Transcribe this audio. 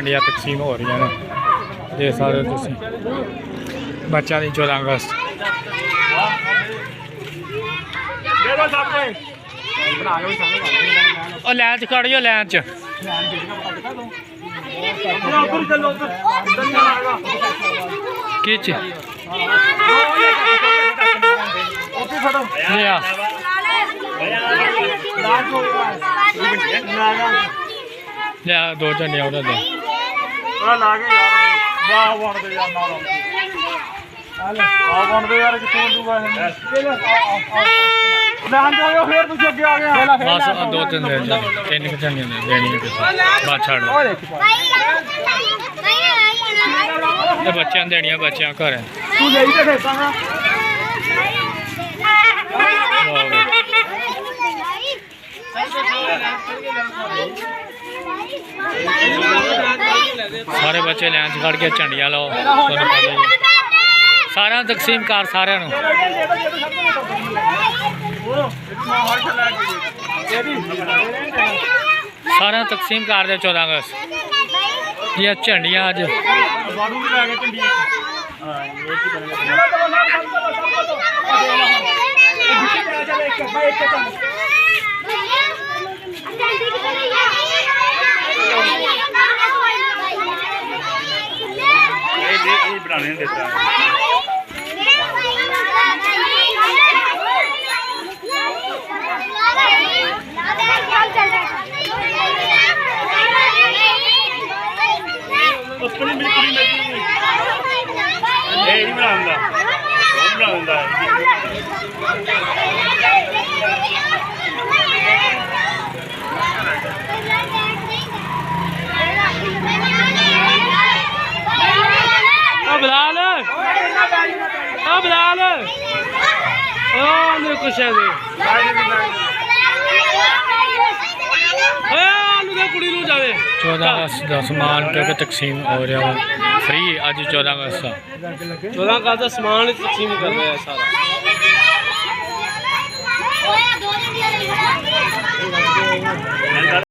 झंडियाँ तकसीम हो रही हैं देख सकते हो तुसीं बच्चों की 14 अगस्त और लैन च खड़ियो लैन च किच लिया 2 झंडियां उधर दे बस 2-3 दिन 3 झंडियां देनी बस छड़ बच्चों देनिया बच्चों घर सारे बच्चे लैन च खड़ के झंडियां लाओ सारा तकसीम कार सारे सारा तकसीम कार दे 14 अगस्त ये झंडियां अज बनाने देता बिलाल कुछ कुड़ी 14 अगस्त का समान क्योंकि तकसीम हो रहा है फ्री अज 14 अगस्त 14 अगस्त का समान तकसीम कर रहे हैं सारा